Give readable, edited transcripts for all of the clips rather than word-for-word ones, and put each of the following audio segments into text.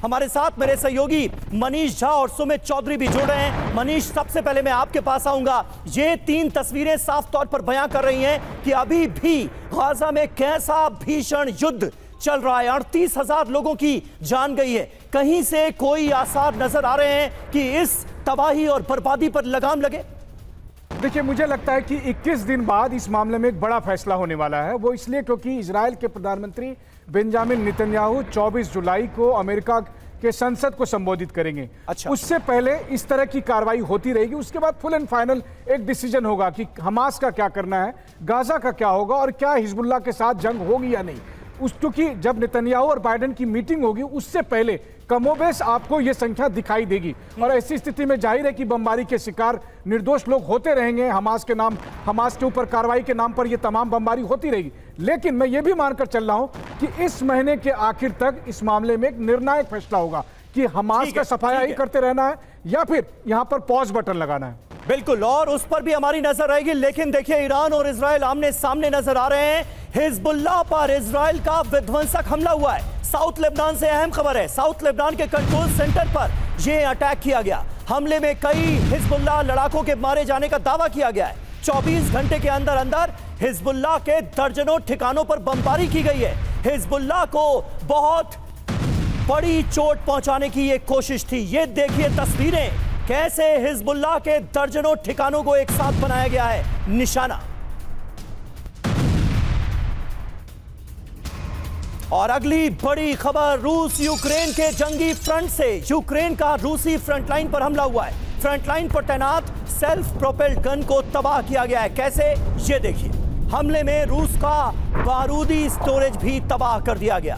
हमारे साथ मेरे सहयोगी मनीष झा और सुमित चौधरी भी जुड़ रहे हैं। मनीष, सबसे पहले मैं आपके पास आऊंगा। ये 3 तस्वीरें साफ तौर पर बयां कर रही हैं कि अभी भी गाजा में कैसा भीषण युद्ध चल रहा है। 38,000 लोगों की जान गई है। कहीं से कोई आसार नजर आ रहे हैं कि इस तबाही और बर्बादी पर लगाम लगे? देखिए, मुझे लगता है कि 21 दिन बाद इस मामले में एक बड़ा फैसला होने वाला है। वो इसलिए क्योंकि इजराइल के प्रधानमंत्री बेंजामिन नेतन्याहू 24 जुलाई को अमेरिका के संसद को संबोधित करेंगे। अच्छा। उससे पहले इस तरह की कार्रवाई होती रहेगी। उसके बाद फुल एंड फाइनल एक डिसीजन होगा कि हमास का क्या करना है, गाजा का क्या होगा और क्या हिजबुल्लाह के साथ जंग होगी या नहीं। क्योंकि जब नेतन्याहू और बाइडेन की मीटिंग होगी उससे पहले कमोबेश आपको यह संख्या दिखाई देगी। और ऐसी स्थिति में जाहिर है कि बमबारी के शिकार निर्दोष लोग होते रहेंगे। हमास के ऊपर कार्रवाई के नाम पर यह तमाम बमबारी होती रहेगी। लेकिन मैं ये भी मानकर चल रहा हूं कि इस महीने के आखिर तक इस मामले में एक निर्णायक फैसला होगा कि हमास का सफाया ही करते रहना है या फिर यहां पर पॉज बटन लगाना है। बिल्कुल, और उस पर भी हमारी नजर रहेगी। लेकिन देखिए, ईरान और इजराइल आमने सामने नजर आ रहे हैं। हिजबुल्लाह पर इजराइल का विध्वंसक हमला हुआ है। साउथ लेबनान से अहम खबर है। साउथ लेबनान के कंट्रोल सेंटर पर यह अटैक किया गया। हमले में कई हिजबुल्लाह लड़ाकों के मारे जाने का दावा किया गया है। 24 घंटे के अंदर अंदर हिजबुल्लाह के दर्जनों ठिकानों पर बमबारी की गई है। हिजबुल्लाह को बहुत बड़ी चोट पहुंचाने की यह कोशिश थी। ये देखिए तस्वीरें, कैसे हिजबुल्लाह के दर्जनों ठिकानों को एक साथ बनाया गया है निशाना। और अगली बड़ी खबर रूस यूक्रेन के जंगी फ्रंट से। यूक्रेन का रूसी फ्रंटलाइन पर हमला हुआ है। फ्रंटलाइन पर तैनात सेल्फ प्रोपेल्ड गन को तबाह किया गया है। कैसे, ये देखिए। हमले में रूस का बारूदी स्टोरेज भी तबाह कर दिया गया।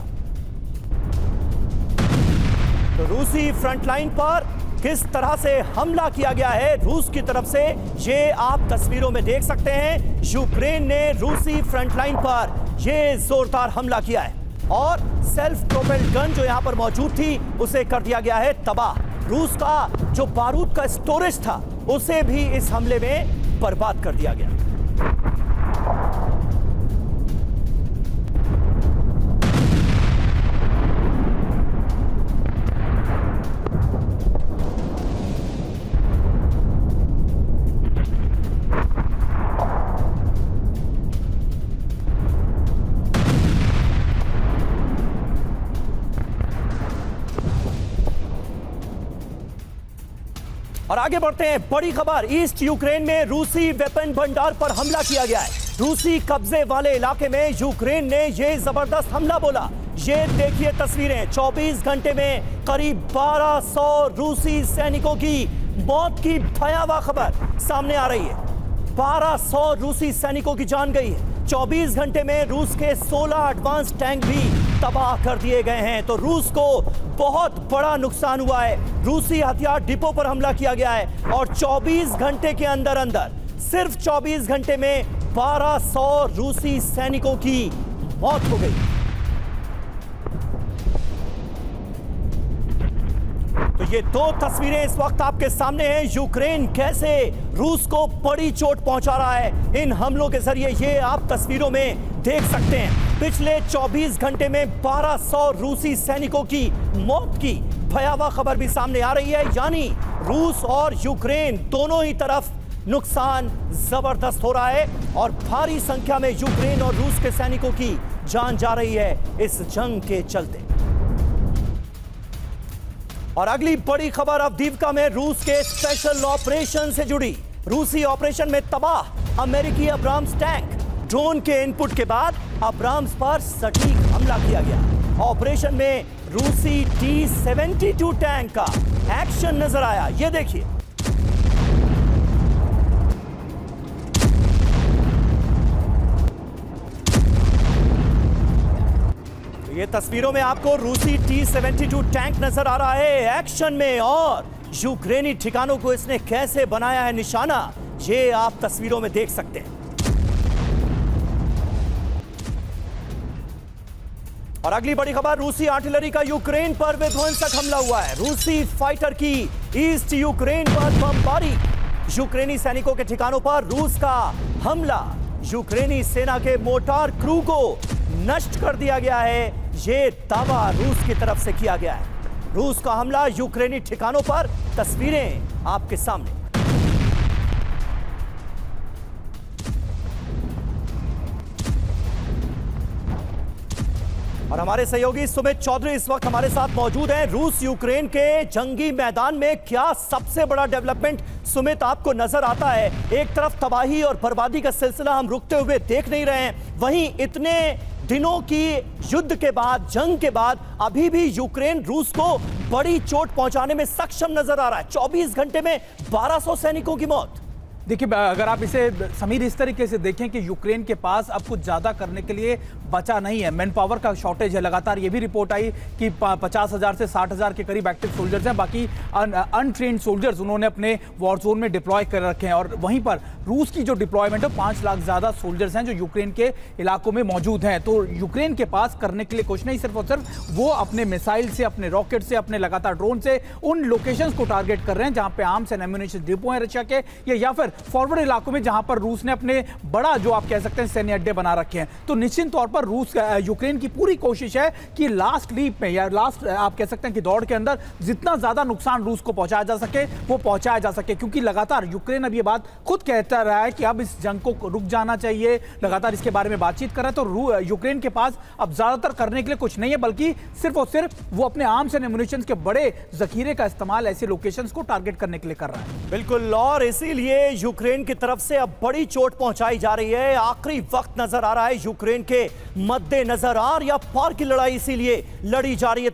तो रूसी फ्रंटलाइन पर किस तरह से हमला किया गया है रूस की तरफ से, ये आप तस्वीरों में देख सकते हैं। यूक्रेन ने रूसी फ्रंटलाइन पर यह जोरदार हमला किया है और सेल्फ प्रोपेल्ड गन जो यहां पर मौजूद थी उसे कर दिया गया है तबाह। रूस का जो बारूद का स्टोरेज था उसे भी इस हमले में बर्बाद कर दिया गया। और आगे बढ़ते हैं, बड़ी खबर। ईस्ट यूक्रेन में रूसी वेपन भंडार पर हमला किया गया है। रूसी कब्जे वाले इलाके में यूक्रेन ने यह जबरदस्त हमला बोला। ये देखिए तस्वीरें। 24 घंटे में करीब 1200 रूसी सैनिकों की मौत की भयावह खबर सामने आ रही है। 1200 रूसी सैनिकों की जान गई है। 24 घंटे में रूस के 16 एडवांस टैंक भी तबाह कर दिए गए हैं। तो रूस को बहुत बड़ा नुकसान हुआ है। रूसी हथियार डिपो पर हमला किया गया है और 24 घंटे के अंदर अंदर, सिर्फ 24 घंटे में 1200 रूसी सैनिकों की मौत हो गई। तो ये 2 तस्वीरें इस वक्त आपके सामने हैं। यूक्रेन कैसे रूस को बड़ी चोट पहुंचा रहा है इन हमलों के जरिए, ये आप तस्वीरों में देख सकते हैं। पिछले 24 घंटे में 1200 रूसी सैनिकों की मौत की भयावह खबर भी सामने आ रही है। यानी रूस और यूक्रेन दोनों ही तरफ नुकसान जबरदस्त हो रहा है और भारी संख्या में यूक्रेन और रूस के सैनिकों की जान जा रही है इस जंग के चलते। और अगली बड़ी खबर अवदीवका में रूस के स्पेशल ऑपरेशन से जुड़ी। रूसी ऑपरेशन में तबाह अमेरिकी अब्राम्स टैंक। ड्रोन के इनपुट के बाद अब्राम्स पर सटीक हमला किया गया। ऑपरेशन में रूसी T-72 टैंक का एक्शन नजर आया। यह देखिए। ये तस्वीरों में आपको रूसी T-72 टैंक नजर आ रहा है एक्शन में और यूक्रेनी ठिकानों को इसने कैसे बनाया है निशाना, ये आप तस्वीरों में देख सकते हैं। और अगली बड़ी खबर, रूसी आर्टिलरी का यूक्रेन पर विध्वंसक हमला हुआ है। रूसी फाइटर की ईस्ट यूक्रेन पर बमबारी। यूक्रेनी सैनिकों के ठिकानों पर रूस का हमला। यूक्रेनी सेना के मोटार क्रू को नष्ट कर दिया गया है, ये दावा रूस की तरफ से किया गया है। रूस का हमला यूक्रेनी ठिकानों पर, तस्वीरें आपके सामने। और हमारे सहयोगी सुमित चौधरी इस वक्त हमारे साथ मौजूद हैं। रूस यूक्रेन के जंगी मैदान में क्या सबसे बड़ा डेवलपमेंट सुमित आपको नजर आता है? एक तरफ तबाही और बर्बादी का सिलसिला हम रुकते हुए देख नहीं रहे हैं, वहीं इतने दिनों की युद्ध के बाद, जंग के बाद अभी भी यूक्रेन रूस को बड़ी चोट पहुंचाने में सक्षम नजर आ रहा है। 24 घंटे में 1200 सैनिकों की मौत। देखिए, अगर आप इसे समीर इस तरीके से देखें कि यूक्रेन के पास अब कुछ ज्यादा करने के लिए बचा नहीं है, मैन पावर का शॉर्टेज है। लगातार ये भी रिपोर्ट आई कि 50,000 से 60,000 के करीब एक्टिव सोल्जर्स हैं, बाकी अनट्रेन्ड सोल्जर्स उन्होंने अपने वॉर जोन में डिप्लॉय कर रखे हैं। और वहीं पर रूस की जो डिप्लॉयमेंट है, 5 लाख ज्यादा सोल्जर्स हैं जो यूक्रेन के इलाकों में मौजूद हैं। तो यूक्रेन के पास करने के लिए कुछ नहीं, सिर्फ और सिर्फ वो अपने मिसाइल से, अपने रॉकेट से, अपने लगातार ड्रोन से उन लोकेशंस को टारगेट कर रहे हैं जहां पे आर्म्स एंड एम्युनिशन डिपो हैं रशिया के, या फिर फॉरवर्ड इलाकों में जहां पर रूस ने अपने बड़ा, जो आप कह सकते हैं, सैन्य अड्डे बना रखे हैं। तो निश्चित तौर पर रूस, यूक्रेन की पूरी कोशिश है कि लास्ट लीप में, या लास्ट आप कह सकते हैं कि दौड़ के अंदर जितना ज्यादा नुकसान रूस को पहुंचाया जा सके वो पहुंचाया जा सके, क्योंकि लगातार यूक्रेन अब ये बात खुद कहता रहा है कि अब इस जंग को रुक जाना चाहिए। लगातार इसके बारे में बातचीत कर रहा है। तो यूक्रेन के पास अब ज्यादातर करने के लिए कुछ नहीं है, बल्कि सिर्फ और सिर्फ वो अपने आर्म्स एंड एम्युनिशन के बड़े जखीरे का इस्तेमाल ऐसे लोकेशंस को टारगेट करने के लिए कर रहा है। बिल्कुल, और इसीलिए यूक्रेन की तरफ से अब बड़ी चोट पहुंचाई जा रही है। आखिरी वक्त नजर आ रहा है यूक्रेन के मद्देनजर, आर या पार की लड़ाई इसीलिए लड़ी जा रही है।